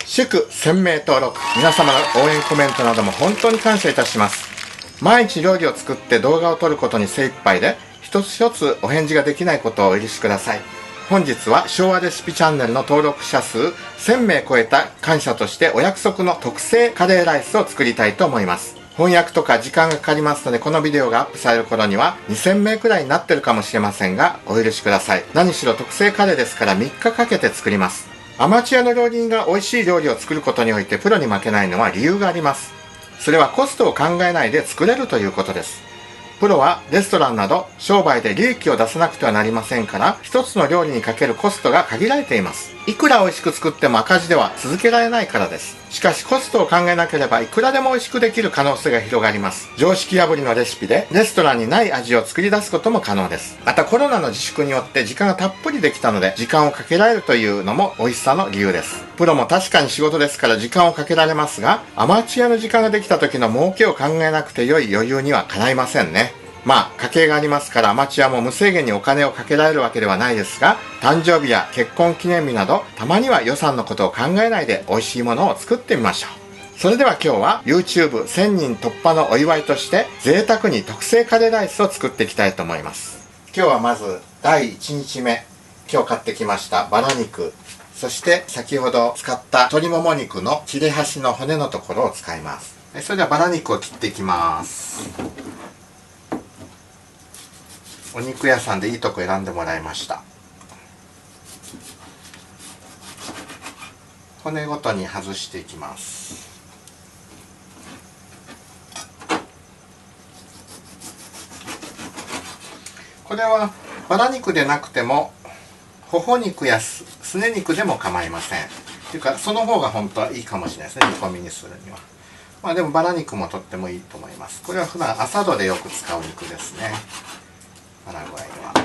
祝1000名登録、皆様の応援コメントなども本当に感謝いたします。毎日料理を作って動画を撮ることに精一杯で、一つ一つお返事ができないことをお許しください。本日は昭和レシピチャンネルの登録者数1000名超えた感謝としてお約束の特製カレーライスを作りたいと思います。翻訳とか時間がかかりますので、このビデオがアップされる頃には2000名くらいになってるかもしれませんが、お許しください。何しろ特製カレーですから3日かけて作ります。アマチュアの料理人が美味しい料理を作ることにおいてプロに負けないのは理由があります。それはコストを考えないで作れるということです。プロはレストランなど商売で利益を出さなくてはなりませんから、一つの料理にかけるコストが限られています。いくら美味しく作っても赤字では続けられないからです。しかしコストを考えなければいくらでも美味しくできる可能性が広がります。常識破りのレシピでレストランにない味を作り出すことも可能です。またコロナの自粛によって時間がたっぷりできたので、時間をかけられるというのも美味しさの理由です。プロも確かに仕事ですから時間をかけられますが、アマチュアの時間ができた時の儲けを考えなくて良い余裕にはかないませんね。まあ、家計がありますからアマチュアも無制限にお金をかけられるわけではないですが、誕生日や結婚記念日など、たまには予算のことを考えないで美味しいものを作ってみましょう。それでは今日は YouTube 1000人突破のお祝いとして贅沢に特製カレーライスを作っていきたいと思います。今日はまず第1日目、今日買ってきましたバラ肉、そして先ほど使った鶏もも肉の切れ端の骨のところを使います。それではバラ肉を切っていきます。お肉屋さんでいいとこ選んでもらいました。骨ごとに外していきます。これはバラ肉でなくてもほほ肉やすね肉でも構いません。というかその方が本当はいいかもしれないですね、煮込みにするには。まあでもバラ肉もとってもいいと思います。これは普段朝どでよく使う肉ですね。パラグアイは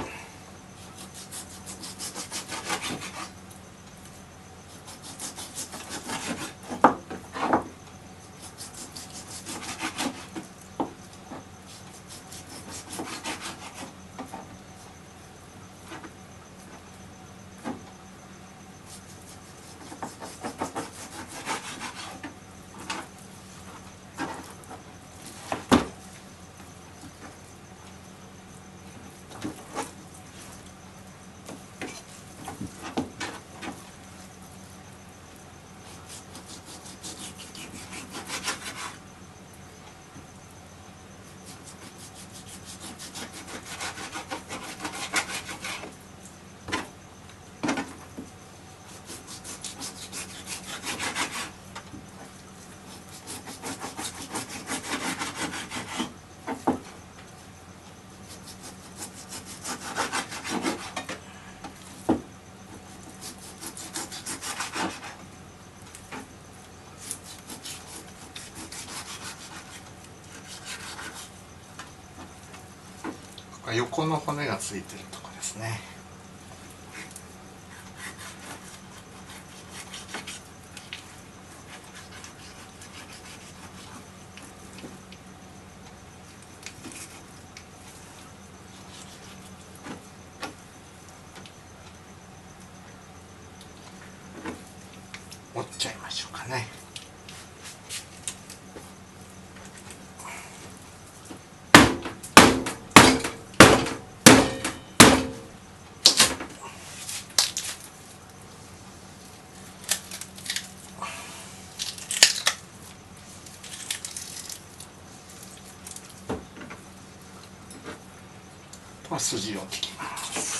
横の骨がついてるとこですね。折っちゃいましょうかね。筋を切ります。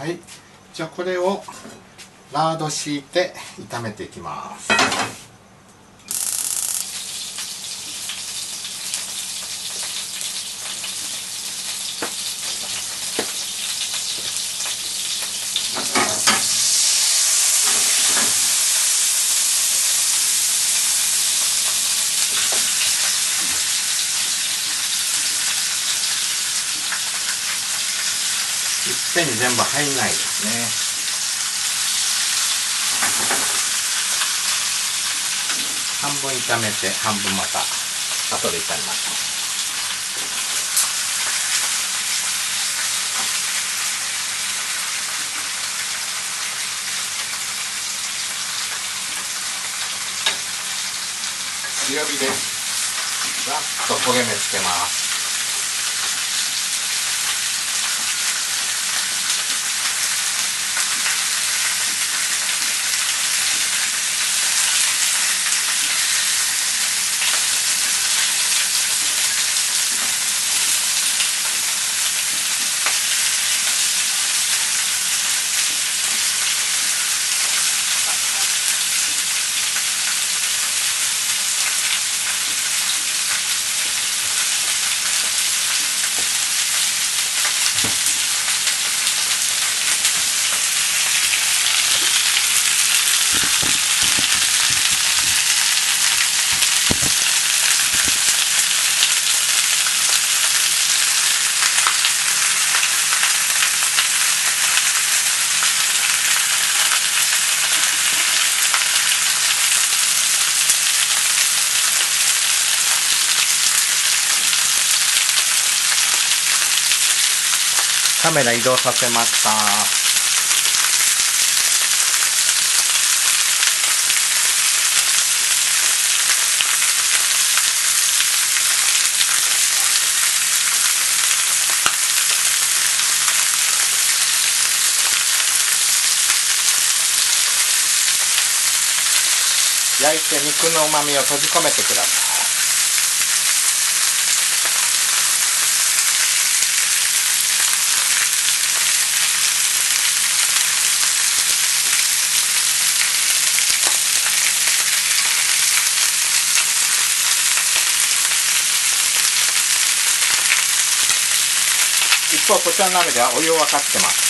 はい、じゃあこれをラード敷いて炒めていきます。いっぺんに全部入んないですね。半分炒めて半分また後で炒めます。強火でざっと焦げ目つけます。カメラ移動させました。焼いて肉の旨味を閉じ込めてください。一方こちらの鍋ではお湯を沸かしてます。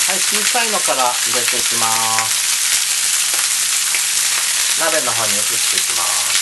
はい、小さいのから入れていきます。鍋の方に移していきます。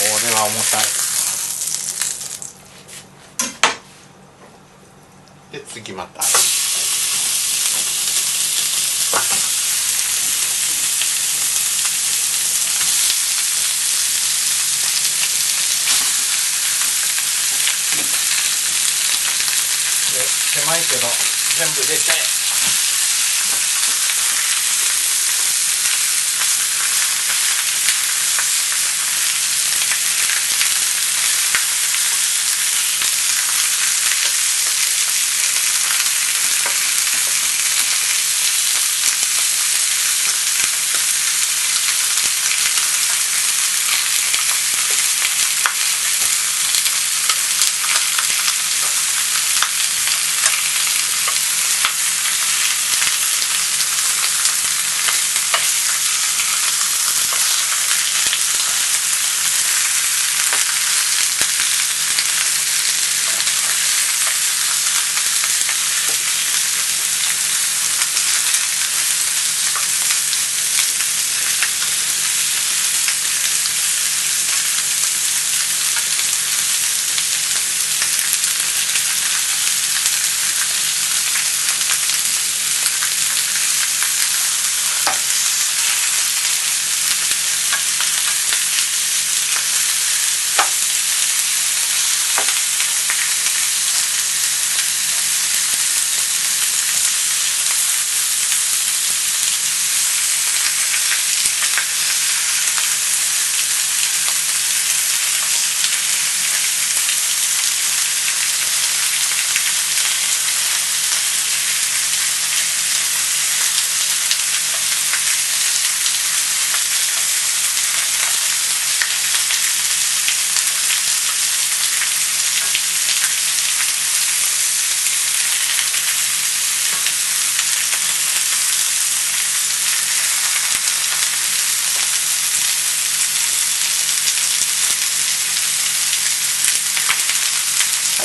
これは重たい。で次また狭いけど全部入れて。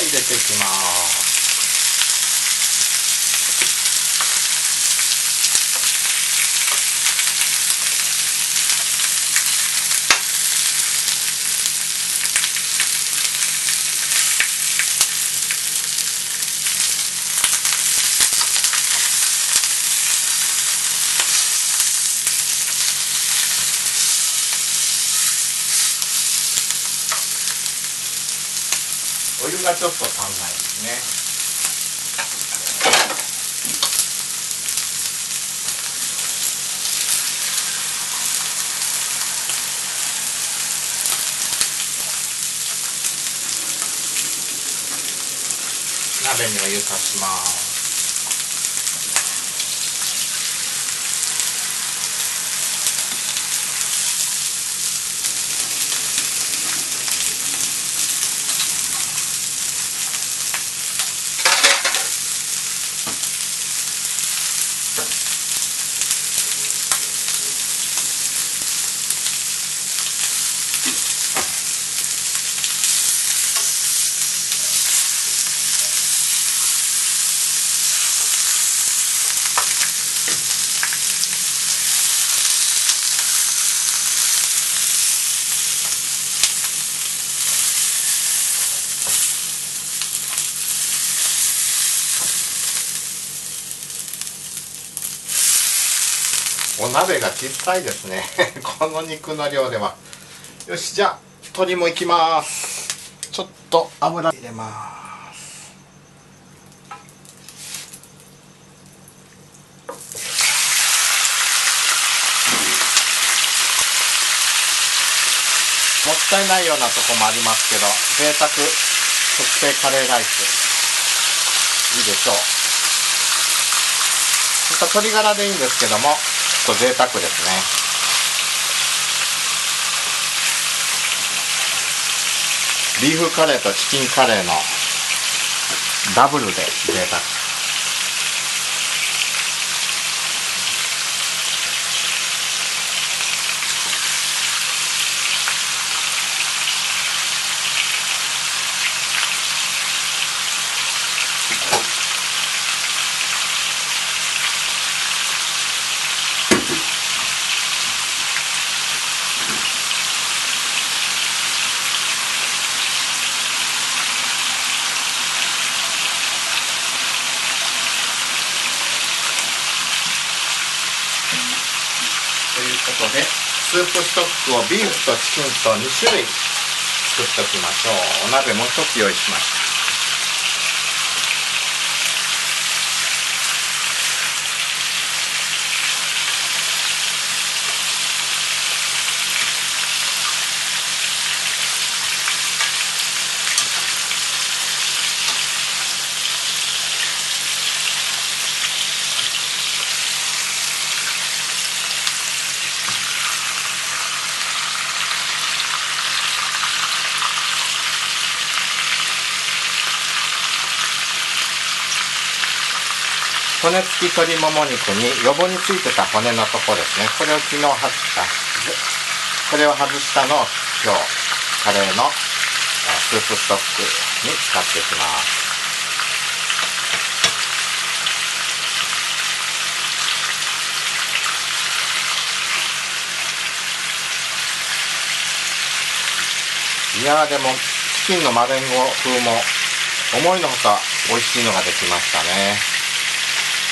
入れていきます。お湯がちょっと足んないですね。鍋にお湯足します。お鍋が小さいですねこの肉の量では。よし、じゃあ鶏もいきます。ちょっと油入れます。もったいないようなとこもありますけど、贅沢特製カレーライスいいでしょう。鶏ガラでいいんですけども、ちょっと贅沢ですね。ビーフカレーとチキンカレーのダブルで贅沢。ということで、スープストックをビーフとチキンと2種類作っておきましょう。お鍋もう一つ用意しました。骨付き鶏もも肉に余分についてた骨のとこですね、これを昨日これを外したのを今日カレーのスープストックに使っていきます。いやー、でもチキンのマレンゴ風も思いのほか美味しいのができましたね。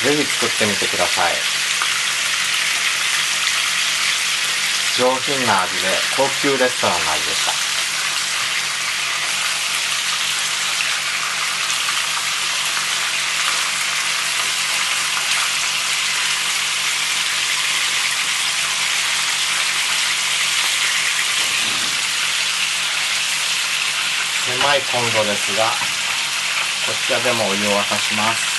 ぜひ作ってみてください。上品な味で高級レストランの味でした。狭いコンロですが、こちらでもお湯を沸かします。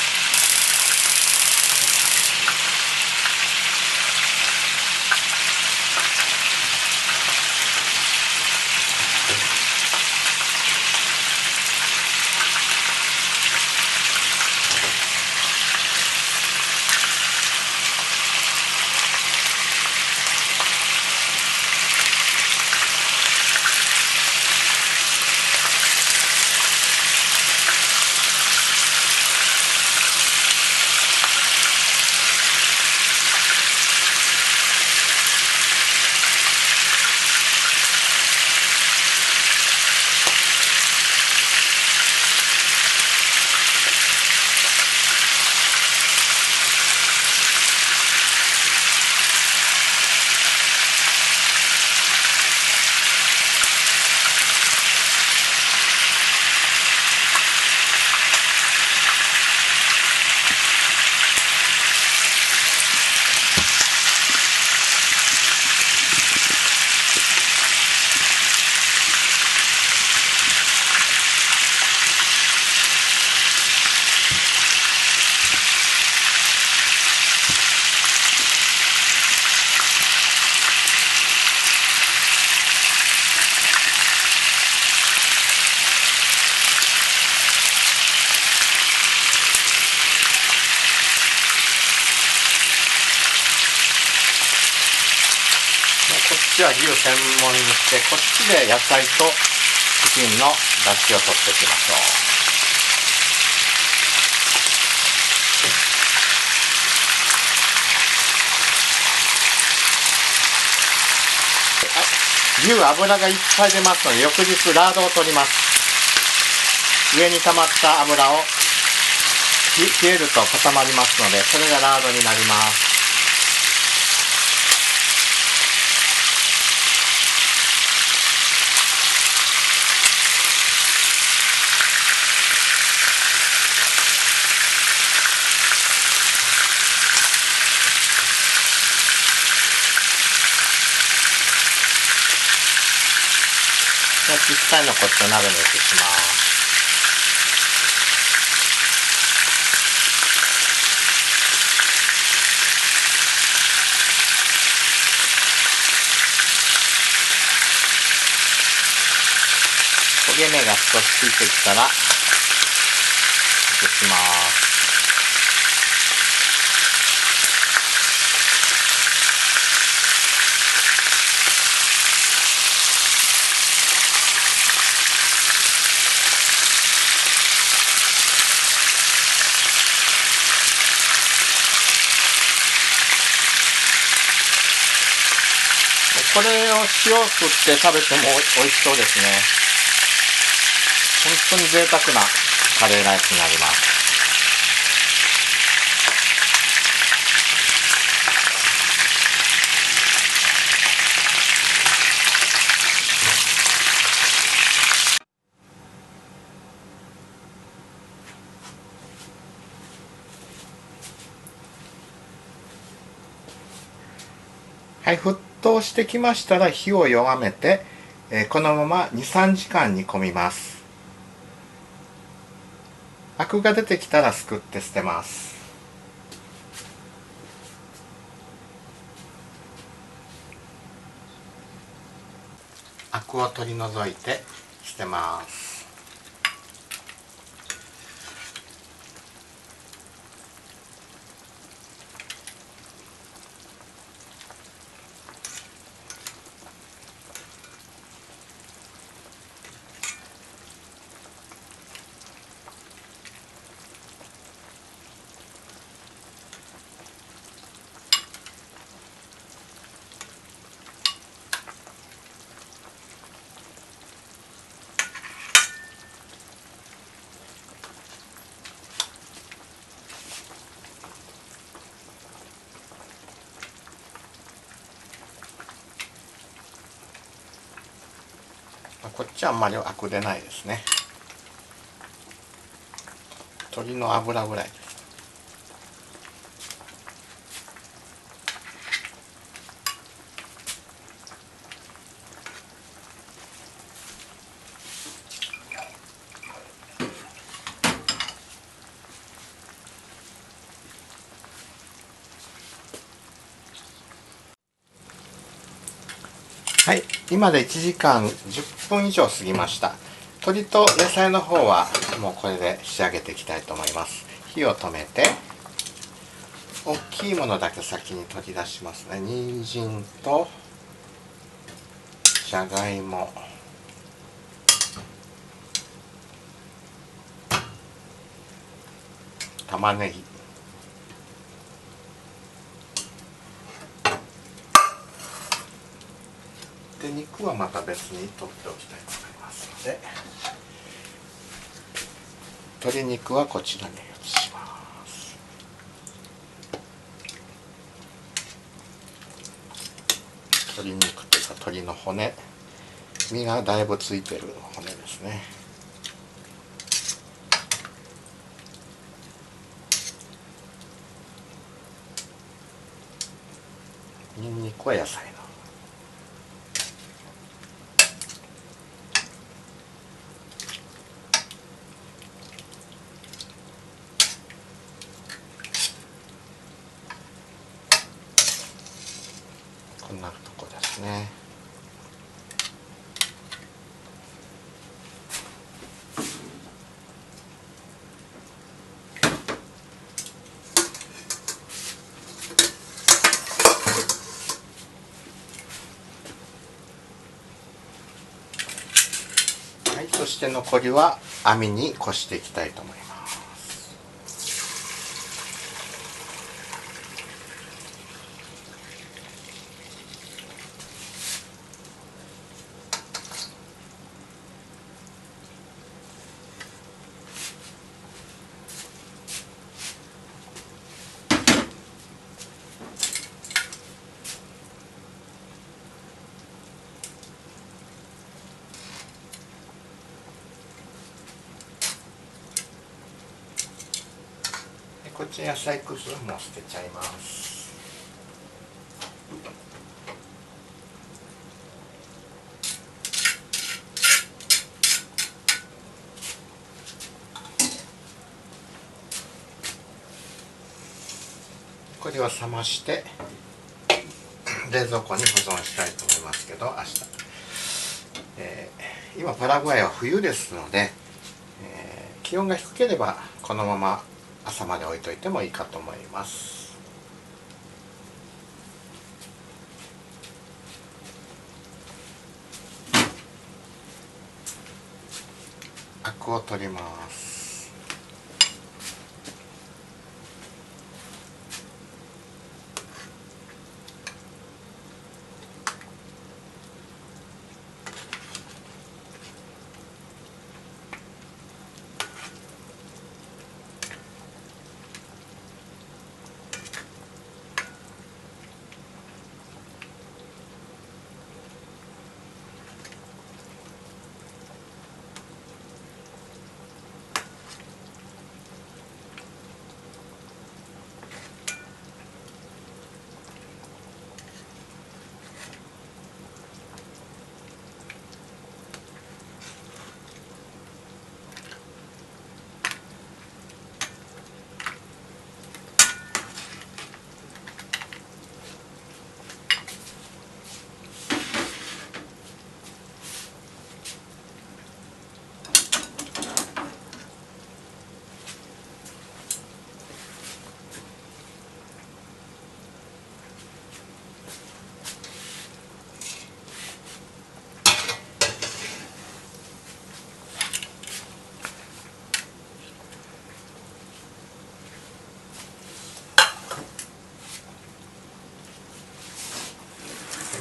ちは牛専門にして、こっちで野菜とチキンの出汁を取っていきましょう。牛油がいっぱい出ますので、翌日ラードを取ります。上に溜まった油を冷えると固まりますので、それがラードになります。小さいのこっちを鍋に移します。焦げ目が少しついてきたら移します。これを塩振って食べても美味しそうですね。本当に贅沢なカレーライスになります。はい、沸騰してきましたら火を弱めて、このまま 2,3 時間煮込みます。アクが出てきたらすくって捨てます。アクを取り除いて捨てます。こっちはあんまりアク出ないですね。鶏の油ぐらいです。はい、今で1時間10分以上過ぎました。鶏と野菜の方はもうこれで仕上げていきたいと思います。火を止めて、大きいものだけ先に取り出しますね。人参とじゃがいも、玉ねぎ、で肉はまた別に取っておきたいと思いますので、鶏肉はこちらに移します。鶏肉というか鶏の骨、身がだいぶついてる骨ですね。にんにくは野菜の、こんなとこですね。そして残りは網にこしていきたいと思います。こっち野菜くずも捨てちゃいます。これを冷まして冷蔵庫に保存したいと思いますけど、明日、今パラグアイは冬ですので、気温が低ければこのまま朝まで置いといてもいいかと思います。アクを取ります。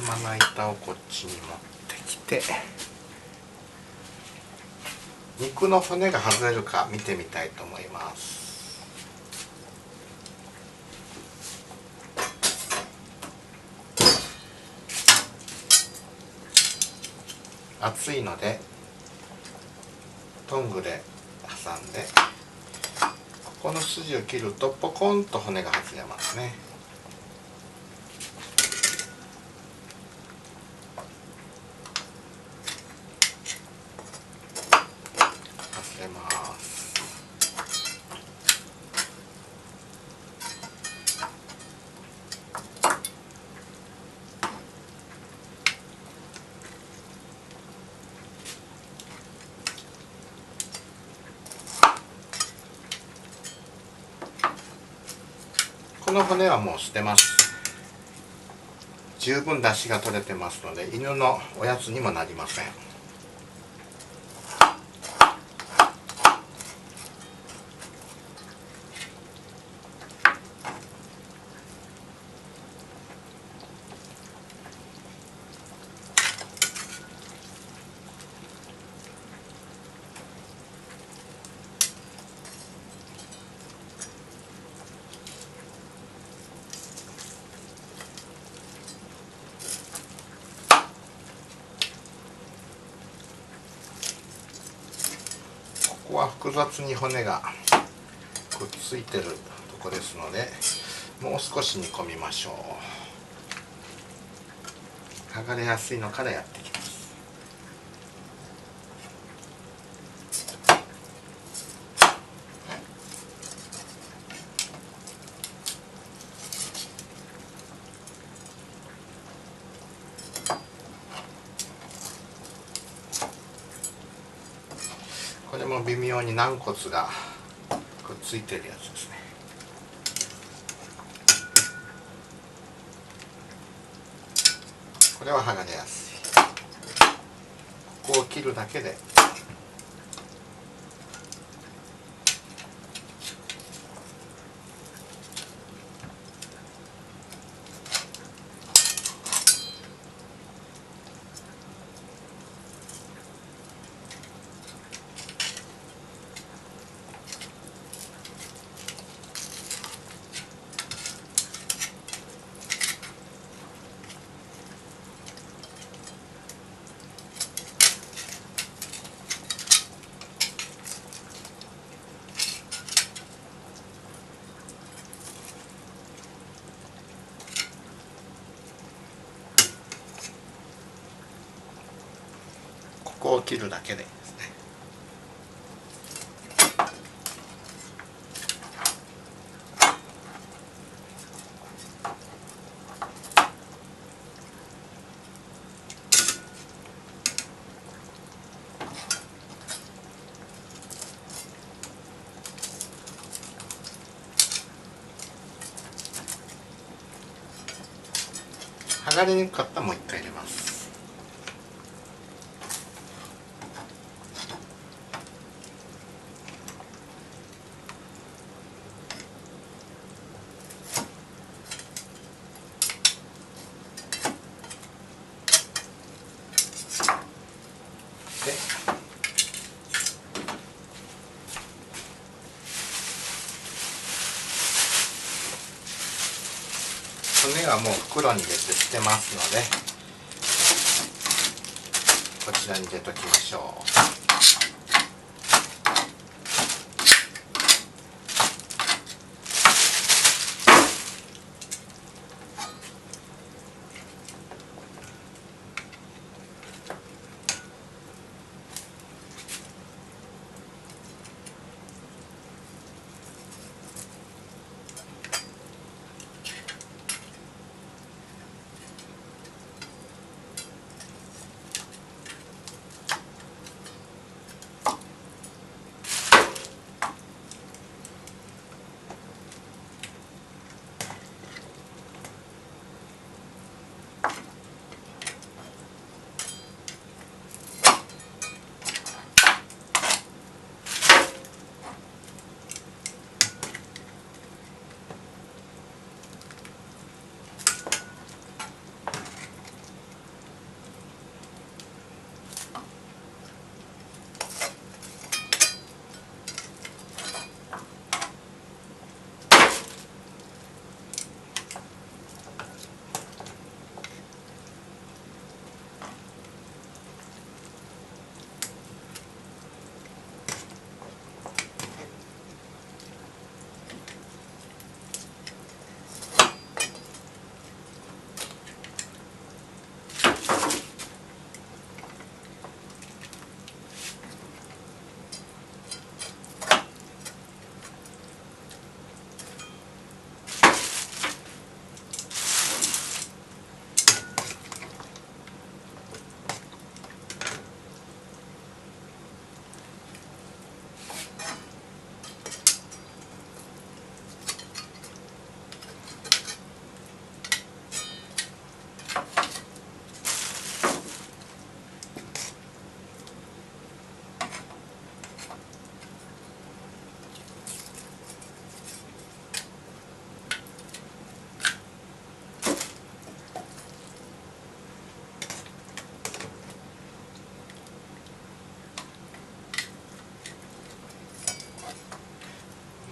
まな板をこっちに持ってきて、肉の骨が外れるか見てみたいと思います。熱いのでトングで挟んで、ここの筋を切るとポコンと骨が外れますね。外れます。この骨はもう捨てます。十分出汁が取れてますので犬のおやつにもなりません。ここは複雑に骨がくっついてるとこですので、もう少し煮込みましょう。剥がれやすいのからやっていきます。これも微妙に軟骨がくっついてるやつですね。これは剥がれやすい。ここを切るだけでを切るだけでいいですね。剥がれにくかったらもう一回入れます。で骨はもう袋に入れて捨てますので、こちらに入れときましょう。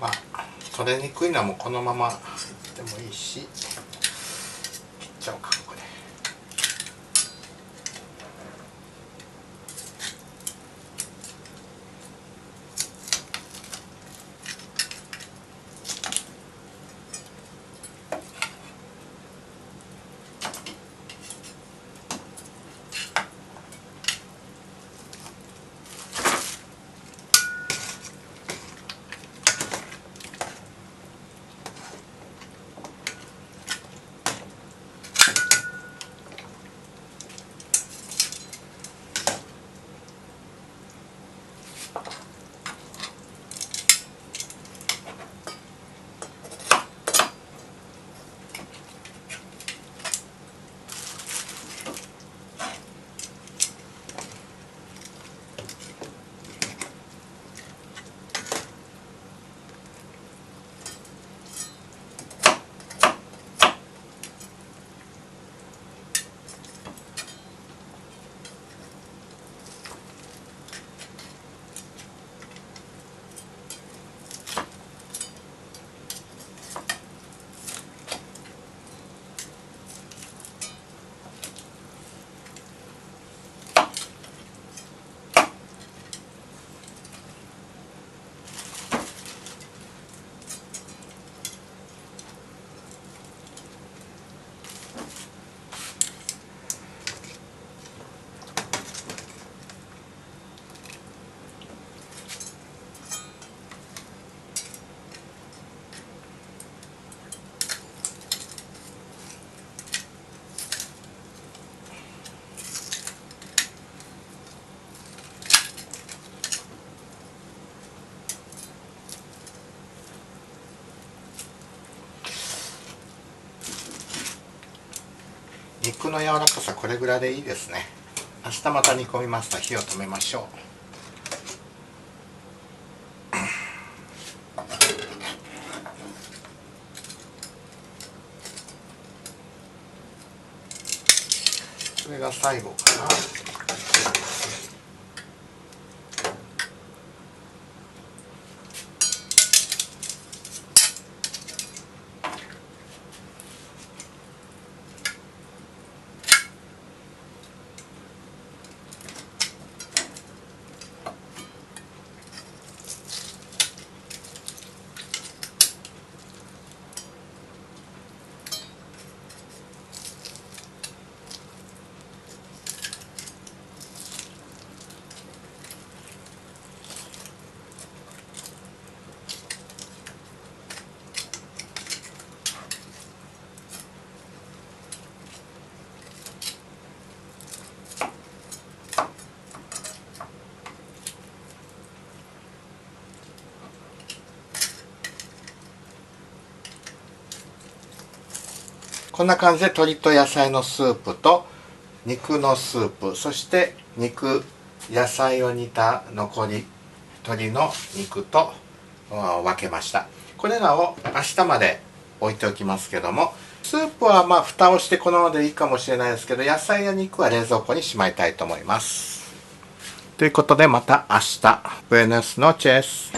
まあ取れにくいのはもうこのままいってもいいし、切っちゃおうかここで。肉の柔らかさこれぐらいでいいですね。明日また煮込みますので火を止めましょう。これが最後かな。こんな感じで鶏と野菜のスープと肉のスープ、そして肉野菜を煮た残り鶏の肉と分けました。これらを明日まで置いておきますけども、スープは蓋をしてこのままでいいかもしれないですけど、野菜や肉は冷蔵庫にしまいたいと思います。ということでまた明日。ブエノスノチェス。